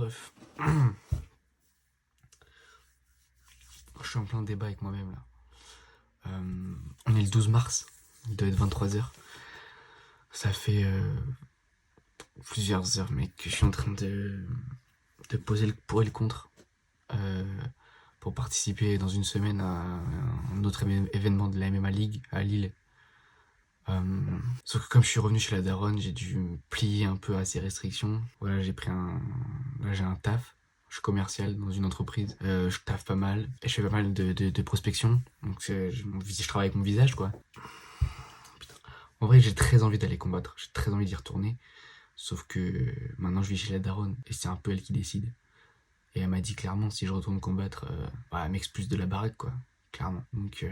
ref. Je suis en plein débat avec moi-même là. On est le 12 mars, il doit être 23h. Ça fait plusieurs heures, mec, que je suis en train de poser le pour et le contre pour participer dans une semaine à un autre événement de la MMA League à Lille. Sauf que comme je suis revenu chez la daronne, j'ai dû me plier un peu à ces restrictions. Voilà, là, j'ai un taf. Je suis commercial dans une entreprise. Je taffe pas mal et je fais pas mal de prospection. Donc je travaille avec mon visage, quoi. Putain. En vrai, j'ai très envie d'aller combattre. J'ai très envie d'y retourner. Sauf que maintenant, je vis chez la daronne et c'est un peu elle qui décide. Et elle m'a dit clairement, si je retourne combattre, elle m'expulse de la baraque, quoi. Clairement. Donc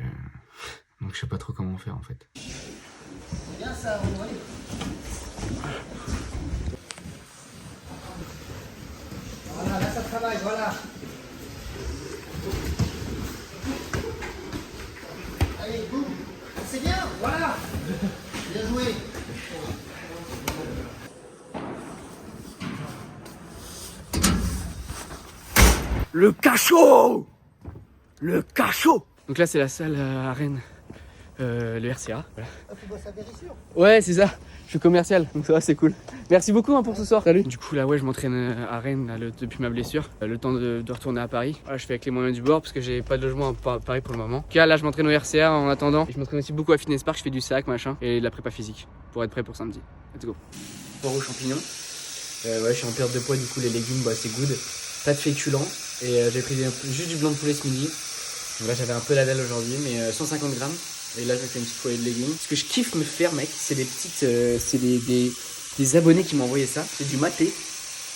je sais pas trop comment faire, en fait. C'est bien ça, oui. Voilà, là ça travaille, voilà. Allez, boum. C'est bien, voilà. Bien joué. Le cachot. Le cachot. Donc là, c'est la salle à Rennes, le RCA. Voilà. Ah, tu bosses à Vérissure. Ouais, c'est ça. Je suis commercial, donc ça va, c'est cool. Merci beaucoup pour ce soir. Salut. Du coup, là, ouais, je m'entraîne à Rennes là, depuis ma blessure. Le temps de retourner à Paris. Voilà, je fais avec les moyens du bord parce que j'ai pas de logement à Paris pour le moment. En tout cas, là, je m'entraîne au RCA en attendant. Et je m'entraîne aussi beaucoup à Fitness Park. Je fais du sac, machin, et de la prépa physique pour être prêt pour samedi. Let's go. Poire aux champignons. Ouais, je suis en perte de poids, du coup, les légumes, bah, c'est good. Pas de féculents. Et j'ai pris juste du blanc de poulet ce midi. Donc là, j'avais un peu la dalle aujourd'hui, mais 150 grammes. Et là, je me fais une petite poêlée de légumes. Ce que je kiffe me faire, mec, c'est des petites. C'est des abonnés qui m'ont envoyé ça. C'est du maté.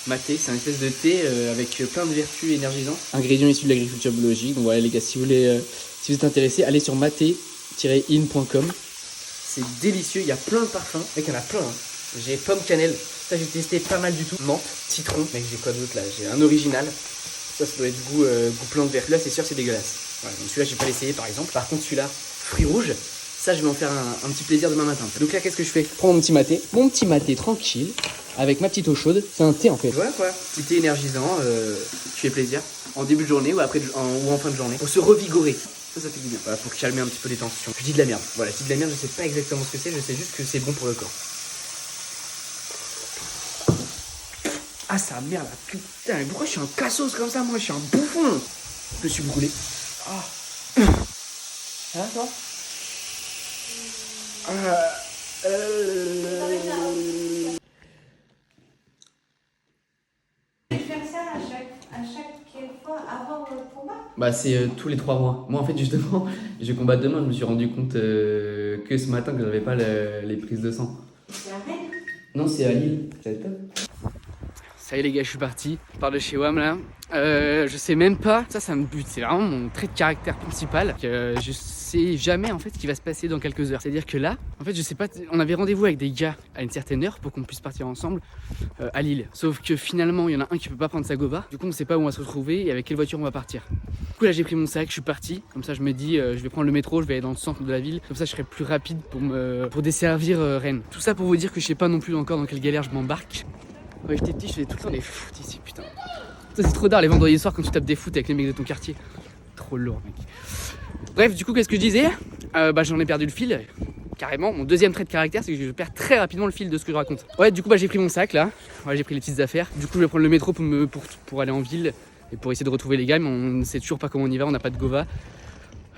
Maté, c'est un espèce de thé avec plein de vertus énergisantes. Ingrédients issus de l'agriculture biologique. Donc voilà, les gars, si vous êtes intéressés, allez sur maté-in.com. C'est délicieux. Il y a plein de parfums. Mec, il y en a plein. Hein. J'ai pomme cannelle. Ça, j'ai testé pas mal du tout. Menthe, citron. Mec, j'ai quoi d'autre là? J'ai un original. Ça doit être goût plante verte. Là, c'est sûr, c'est dégueulasse. Voilà, donc celui-là, je vais pas l'essayer par exemple. Par contre, celui-là, fruits rouges, ça, je vais en faire un petit plaisir demain matin. Donc là, qu'est-ce que je fais? Je prends mon petit maté tranquille, avec ma petite eau chaude. C'est un thé en fait. Voilà quoi. Petit thé énergisant, qui fait plaisir. En début de journée ou en fin de journée. Pour se revigorer. Ça fait du bien. Voilà, pour calmer un petit peu les tensions. Je dis de la merde. Voilà, je dis de la merde, je sais pas exactement ce que c'est, je sais juste que c'est bon pour le corps. Ah sa mère là, putain, mais pourquoi je suis un cassos comme ça, moi je suis un bouffon. Je me suis brûlé. Ah. Ça va toi? Faire ça à chaque fois avant le combat? Bah c'est tous les 3 mois. Moi en fait justement, je combat demain, je me suis rendu compte que ce matin que j'avais pas les prises de sang. C'est à Rennes? Non, c'est à Lille. C'est top. Ça y est les gars, je suis parti. Je pars de chez WAM là. Je sais même pas, ça me bute. C'est vraiment mon trait de caractère principal. Je sais jamais en fait ce qui va se passer dans quelques heures. C'est-à-dire que là, en fait, je sais pas. On avait rendez-vous avec des gars à une certaine heure pour qu'on puisse partir ensemble à Lille. Sauf que finalement, il y en a un qui peut pas prendre sa gova. Du coup, on sait pas où on va se retrouver et avec quelle voiture on va partir. Du coup, là, j'ai pris mon sac, je suis parti. Comme ça, je me dis, je vais prendre le métro, je vais aller dans le centre de la ville. Comme ça, je serai plus rapide pour desservir Rennes. Tout ça pour vous dire que je sais pas non plus encore dans quelle galère je m'embarque. Quand j'étais petit, je faisais tout le temps des foot ici, putain. Ça, c'est trop tard les vendredis soirs quand tu tapes des foot avec les mecs de ton quartier. Trop lourd, mec. Bref, du coup, qu'est-ce que je disais? J'en ai perdu le fil. Carrément, mon deuxième trait de caractère, c'est que je perds très rapidement le fil de ce que je raconte. Ouais, du coup, j'ai pris mon sac là. Ouais, j'ai pris les petites affaires. Du coup, je vais prendre le métro pour aller en ville et pour essayer de retrouver les gars, mais on ne sait toujours pas comment on y va, on n'a pas de gova.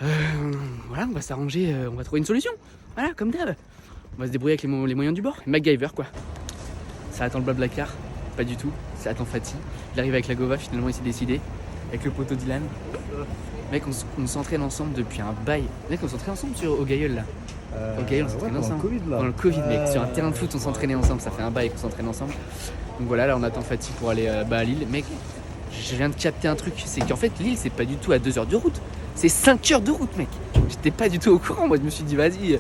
Voilà, on va s'arranger, on va trouver une solution. Voilà, comme d'hab. On va se débrouiller avec les moyens du bord. MacGyver, quoi. Ça attend le Blablacar, pas du tout, ça attend Fatih. Il arrive avec la gova, finalement il s'est décidé, avec le poteau Dylan. Mec, on s'entraîne ensemble depuis un bail. Mec, on s'entraîne ensemble au Gailleul là. Au Gailleul, on s'entraîne ensemble. Dans le Covid, mec, sur un terrain de foot, on s'entraînait ensemble, ça fait un bail qu'on s'entraîne ensemble. Donc voilà, là on attend Fatih pour aller à Lille. Mec, je viens de capter un truc, c'est qu'en fait Lille c'est pas du tout à 2 heures de route, c'est 5 heures de route, mec. J'étais pas du tout au courant, moi je me suis dit vas-y,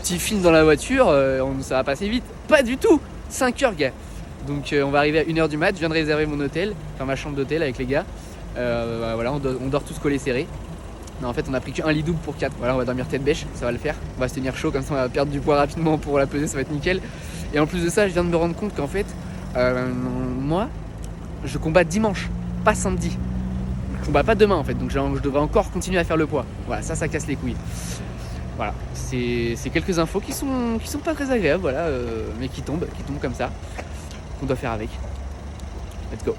petit film dans la voiture, ça va passer vite. Pas du tout, 5 heures, gars. Donc on va arriver à 1h du mat, je viens de réserver mon hôtel, enfin ma chambre d'hôtel avec les gars. Voilà, on dort tous collés serrés. Non, en fait on a pris qu'un lit double pour 4. Voilà, on va dormir tête bêche, ça va le faire. On va se tenir chaud, comme ça on va perdre du poids rapidement pour la peser, ça va être nickel. Et en plus de ça, je viens de me rendre compte qu'en fait, moi, je combats dimanche, pas samedi. Je combats pas demain en fait, donc je devrais encore continuer à faire le poids. Voilà, ça casse les couilles. Voilà, c'est quelques infos qui sont pas très agréables, voilà, mais qui tombent comme ça, qu'on doit faire avec. Let's go.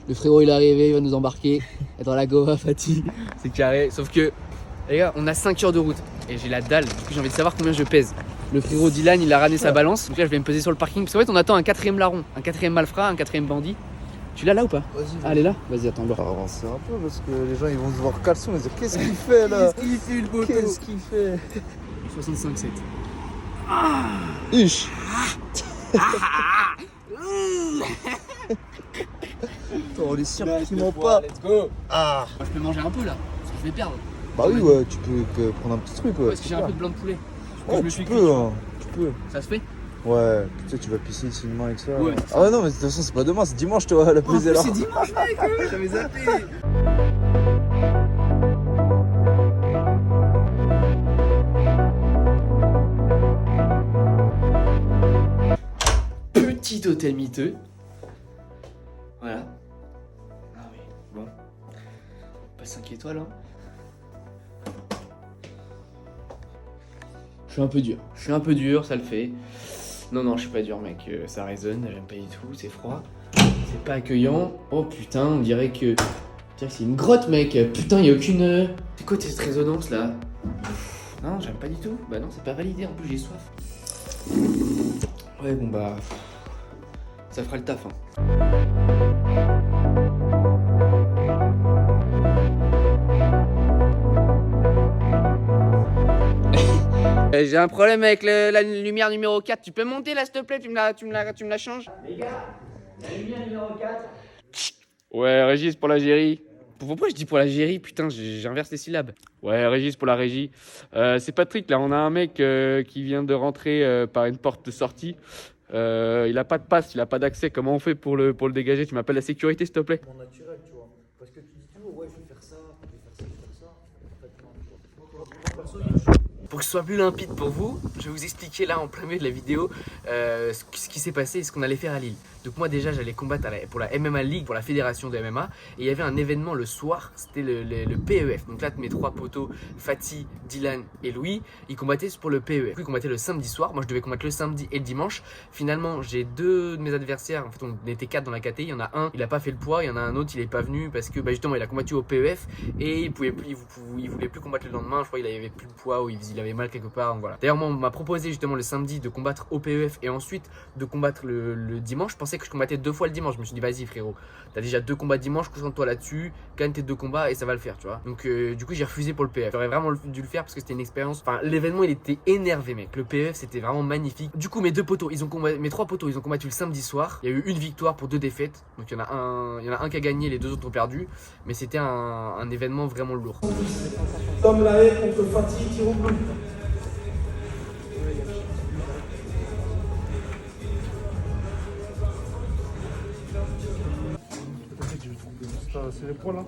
Le frérot il est arrivé, il va nous embarquer dans la Goa Fatih, c'est carré. Sauf que, les gars, on a 5 heures de route et j'ai la dalle, du coup j'ai envie de savoir combien je pèse. Le frérot Dylan il a ramené sa balance, donc là je vais me peser sur le parking, parce qu'en fait on attend un 4ème larron, un 4ème malfrat, un 4ème bandit. Tu l'as là ou pas? Vas-y. Ah, elle est là? Vas-y, attends, On va avancer un peu parce que les gens ils vont se voir caleçon et dire qu'est-ce qu'il fait là? Qu'est-ce qu'il fait le poteau? Qu'est-ce qu'il fait? 65,7. Ish. On les surprime pas. Let's go. Ah. Moi, je peux manger un peu là, parce que je vais perdre. Bah oui ouais, tu peux prendre un petit truc ouais. Parce que j'ai un peu de blanc de poulet. Ouais, je me tu suis peux cuit. hein. Tu peux. Ça se fait? Ouais, tu sais tu vas pisser ici demain avec ça. Ouais. Ah ouais non mais de toute façon c'est pas demain, c'est dimanche toi la prise est là. C'est dimanche mec, j'avais zappé. Petit hôtel miteux. Voilà. Ah oui, bon. Pas 5 étoiles hein. Je suis un peu dur, ça le fait. Non, je suis pas dur mec, ça résonne, j'aime pas du tout, c'est froid. C'est pas accueillant. Oh putain, on dirait que c'est une grotte mec. Putain, y a aucune... C'est quoi cette résonance là? Non, j'aime pas du tout. Bah non, c'est pas validé, en plus j'ai soif. Ouais bon bah... Ça fera le taf hein. J'ai un problème avec la lumière numéro 4. Tu peux monter là s'il te plaît? Tu me la changes? Les gars, la lumière numéro 4. Ouais, Régis pour l'Algérie. Pourquoi je dis pour l'Algérie? Putain, j'inverse les syllabes. Ouais, Régis pour la régie. C'est Patrick là, on a un mec qui vient de rentrer par une porte de sortie. Il a pas de passe, il a pas d'accès. Comment on fait pour le dégager? Tu m'appelles la sécurité s'il te plaît? Mon naturel tu vois. Parce que tu dis toujours ouais je vais faire ça, je vais faire ça, je vais faire ça. En fait non. Perso, il est chaud. Pour que ce soit plus limpide pour vous, je vais vous expliquer là en plein milieu de la vidéo ce qui s'est passé et ce qu'on allait faire à Lille. Donc moi déjà j'allais combattre pour la MMA League, pour la fédération de MMA, et il y avait un événement le soir, c'était le PEF. Donc là mes 3 potos, Fatih, Dylan et Louis, ils combattaient pour le PEF. Ils combattaient le samedi soir, moi je devais combattre le samedi et le dimanche. Finalement j'ai 2 de mes adversaires, en fait on était 4 dans la KT, il y en a un, il a pas fait le poids, il y en a un autre, il est pas venu parce que justement il a combattu au PEF et il voulait plus combattre le lendemain, je crois qu'il avait plus le poids ou il avait mal quelque part, donc voilà. D'ailleurs moi on m'a proposé justement le samedi de combattre au PEF et ensuite de combattre le dimanche. Je pensais que je combattais 2 fois le dimanche, je me suis dit vas-y frérot, t'as déjà 2 combats dimanche, concentre-toi là-dessus, gagne tes 2 combats et ça va le faire tu vois. Donc du coup j'ai refusé pour le PEF, j'aurais vraiment dû le faire parce que c'était une expérience, enfin l'événement il était énervé mec, le PEF c'était vraiment magnifique. Du coup mes 3 potos ils ont combattu le samedi soir, il y a eu une victoire pour 2 défaites, donc il y en a un qui a gagné, les 2 autres ont perdu, mais c'était un événement vraiment lourd. Tom Lahaye contre Fatih Tiroublou. C'est les poids là.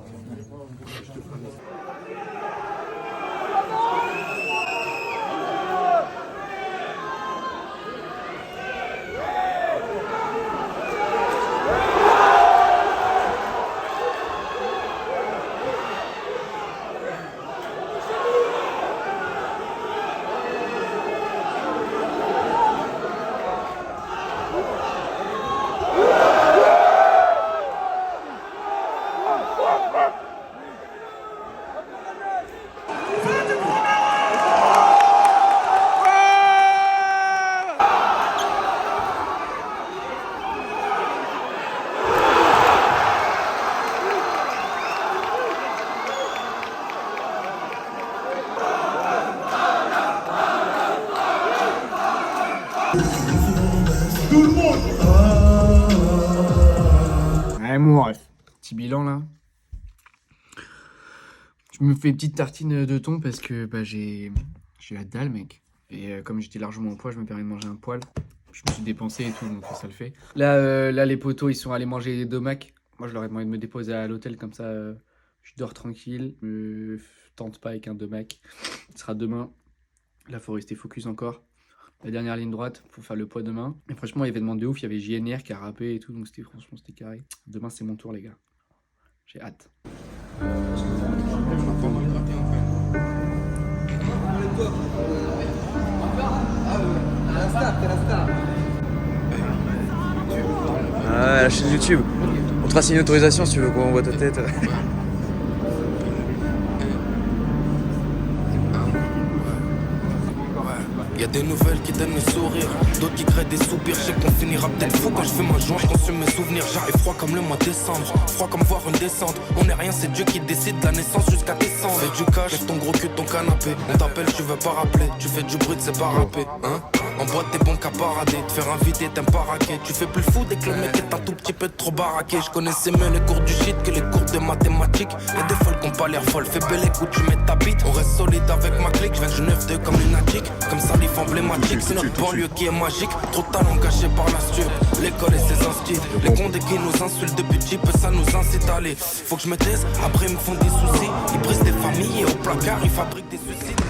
Ouais, mon ref. Petit bilan là. Je me fais une petite tartine de thon parce que j'ai la dalle, mec. Et comme j'étais largement au poids, je me permets de manger un poil. Je me suis dépensé et tout, donc ça le fait. Là les potos, ils sont allés manger des domacs. Moi, je leur ai demandé de me déposer à l'hôtel, comme ça, je dors tranquille. Me tente pas avec un domac. Ce sera demain. Là, faut rester focus encore. la dernière ligne droite pour faire le poids demain. Et franchement, événement de ouf, il y avait JNR qui a rappé et tout, donc franchement c'était carré. Demain c'est mon tour les gars. J'ai hâte. Ah, la chaîne YouTube. On te fera signer une autorisation si tu veux qu'on voit ta tête. Y'a des nouvelles qui donnent le sourire, d'autres qui créent des soupirs. Je sais qu'on finira peut-être fou quand je fais ma joint, je consume mes souvenirs. J'arrive froid comme le mois de décembre, froid comme voir une descente. On est rien, c'est Dieu qui décide de la naissance jusqu'à descendre. Fais du cash, lève ton gros cul de ton canapé. On t'appelle, tu veux pas rappeler, tu fais du bruit, c'est pas rapper, hein. En boîte t'es bon qu'à parader, te faire inviter t'aimes pas raquer. Tu fais plus le fou dès que le mec est un tout petit peu trop baraqué. Je connaissais mieux les cours du shit que les cours de mathématiques. Y'a des folles qui ont pas l'air folles, fais belle écoute, tu mets ta bite. On reste solide avec ma clique, je viens du 9-2 comme lunatique. Comme ça emblématique, c'est notre banlieue qui est magique. Trop de talent gâché par la stup, l'école et ses instits. Les condés qui nous insultent depuis petit peu, ça nous incite à aller. Faut que je me taise, après ils me font des soucis. Ils brisent des familles et au placard ils fabriquent des suicides.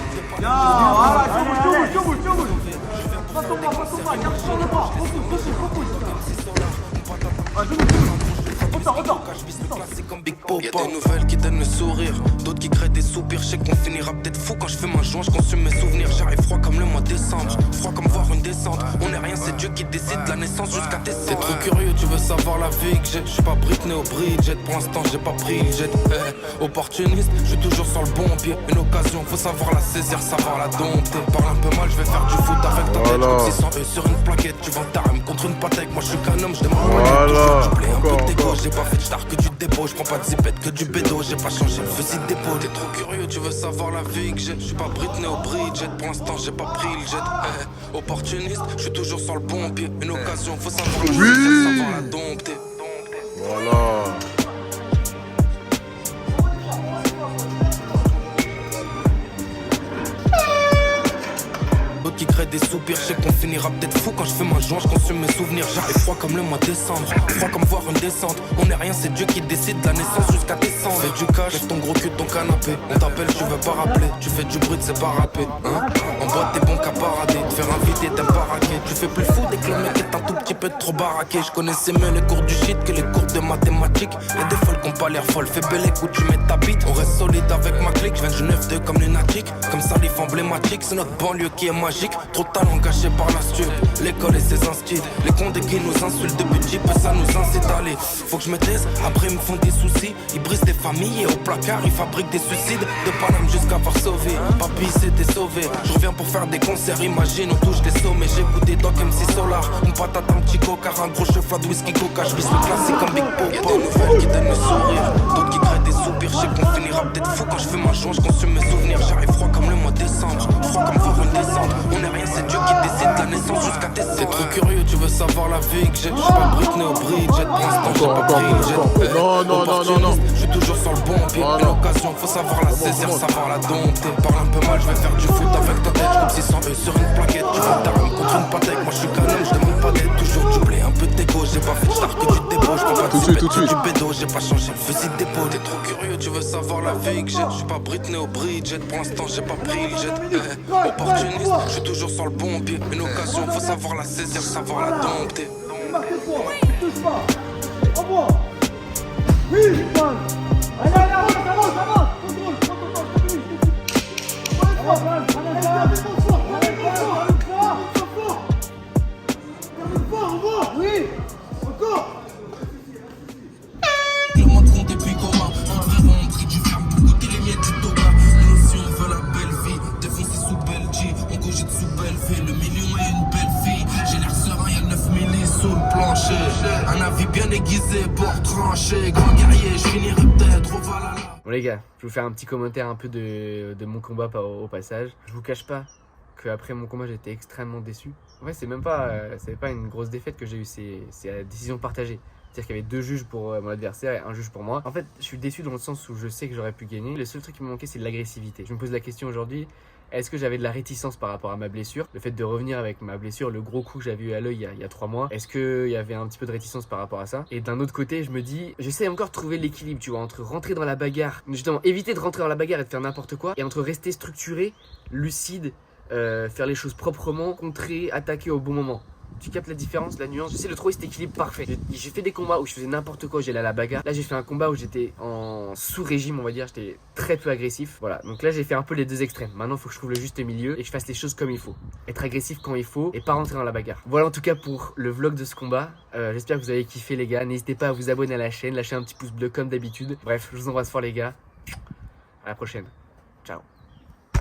Y'a des nouvelles qui donnent le sourire, d'autres qui créent des soupirs. Je sais qu'on finira peut-être fou quand je fais ma joint, je consume mes souvenirs. J'arrive froid comme le mois de décembre, froid comme voir une descente. On est rien, c'est Dieu qui décide de la naissance jusqu'à descendre. T'es trop curieux, tu veux savoir la vie que j'ai. Je suis pas Britney au Bridget, pour l'instant j'ai pas pris le jet. Opportuniste, je suis toujours sur le bon pied. Une occasion, faut savoir la saisir, savoir la dompter. Parle un peu mal, je vais faire du foot avec ta tête. Comme 600 E sur une plaquette, tu vends ta rame contre une pâtèque. Moi je suis qu'un homme, je demande pas toujours du blé, un peu d'égo. J'ai pas fait de star que du dépôt, je prends pas de zipette que du bédo. J'ai pas changé le fusil d'épaule. T'es trop curieux, tu veux savoir la vie que j'ai. Je suis pas Britney au Bridget, pour l'instant j'ai pas pris le jet. Opportuniste, je suis toujours sur le bon pied. Une occasion, faut savoir la saisir, savoir la dompter. Voilà. Qui crée des soupirs, je sais qu'on finira peut-être fou quand je fais ma joint, je consume mes souvenirs. J'arrive froid comme le mois de décembre, froid comme voir une descente. On est rien, c'est Dieu qui décide de la naissance jusqu'à descendre. Fais du cash, lève ton gros cul de ton canapé. On t'appelle, tu veux pas rappeler, tu fais du bruit, c'est pas rapper, hein. En boîte t'es bon qu'à parader, te faire inviter t'aimes pas raquer. Tu fais plus fou dès que le mec est un tout petit peu trop baraqué. Je connaissais mieux les cours du shit que les cours de mathématiques. Y'a des folles qui ont pas l'air folles, fais belle écoute, tu mets ta bite. On reste solide avec ma clique, je viens du 9-2 comme lunatique. Comme ça l'if emblématique, c'est notre banlieue qui est magique. Trop de talent gâché par la stup, l'école et ses instits. Les condés qui nous insultent depuis petit peu, ça nous incite à aller. Faut que je me taise, après ils me font des soucis. Ils brisent des familles et au placard ils fabriquent des suicides. De Paname jusqu'à Varsovie, papy s'était sauvé. Je reviens pour faire des concerts, imagine on touche des sommets. J'écoute des Doc MC Solar, une patate, un petit coca, un gros chef de whisky coca. Je vis le classique comme Big Popo. Y'a des nouvelles qui donnent le sourire, d'autres qui créent des soupirs. Je sais qu'on finira peut-être fou quand je fais ma joint, je consume mes souvenirs. J'arrive froid comme le mois de décembre, froid comme voir une descente. On est rien, c'est Dieu qui décide de la naissance jusqu'à descendre. T'es trop curieux, tu veux savoir la vie que j'ai. Je suis pas Britney au Bridget, pour l'instant j'ai pas pris le jet. Non. Je suis toujours sur le bon pied. Une occasion, faut savoir la saisir, savoir la dompter. Parle un peu mal, je vais faire du foot avec ta tête. Comme 600 E sur une plaquette, tu vends ta rame contre une pâtèque. Moi je suis qu'un homme, je demande pas d'aide. Toujours du blé, un peu d'égo. J'ai pas fait de star que du dépôt. Je prends pas de zipette que du bédo. J'ai pas changé le fusil d'épaule. T'es trop curieux, tu veux savoir la vie que j'ai. Je suis pas Britney au Bridget, pour l'instant j'ai pas pris le jet. Opportuniste, je suis toujours sur le bon pied. Une occasion, faut savoir la saisir, savoir la dompter. Touche pas. Envoie. Oui, man. Allez, avance. Contrôle. Oui, encore. Le monde compte et puis comment on frère on pris du verbe pour goûter les miettes du toga. Nous aussi on veut la belle vie, défoncé sous belle G, on cogite sous belle vie. Le million est une belle fille, j'ai l'air serein, y'a 9 millis sous le plancher. Un avis bien aiguisé, bord tranché, grand guerrier, je finirai peut-être au Valhalla. Bon les gars, je vais vous faire un petit commentaire un peu de mon combat au passage. Je vous cache pas qu'après mon combat j'étais extrêmement déçu. En fait c'est pas une grosse défaite que j'ai eue, c'est la décision partagée. C'est-à-dire qu'il y avait 2 juges pour mon adversaire et 1 juge pour moi. En fait je suis déçu dans le sens où je sais que j'aurais pu gagner. Le seul truc qui me manquait c'est de l'agressivité. Je me pose la question aujourd'hui, est-ce que j'avais de la réticence par rapport à ma blessure? Le fait de revenir avec ma blessure, le gros coup que j'avais eu à l'œil il y a 3 mois, est-ce qu'il y avait un petit peu de réticence par rapport à ça? Et d'un autre côté, je me dis, j'essaie encore de trouver l'équilibre, tu vois, entre rentrer dans la bagarre, justement éviter de rentrer dans la bagarre et de faire n'importe quoi, et entre rester structuré, lucide, faire les choses proprement, contrer, attaquer au bon moment. Tu captes la différence, la nuance? J'essaie de trouver cet équilibre parfait. J'ai fait des combats où je faisais n'importe quoi, j'allais à la bagarre. Là j'ai fait un combat où j'étais en sous-régime, on va dire, j'étais très peu agressif. Voilà, donc là j'ai fait un peu les deux extrêmes. Maintenant il faut que je trouve le juste milieu et que je fasse les choses comme il faut. Être agressif quand il faut et pas rentrer dans la bagarre. Voilà en tout cas pour le vlog de ce combat. J'espère que vous avez kiffé les gars. N'hésitez pas à vous abonner à la chaîne, lâcher un petit pouce bleu comme d'habitude. Bref, je vous embrasse fort les gars. À la prochaine. Ciao.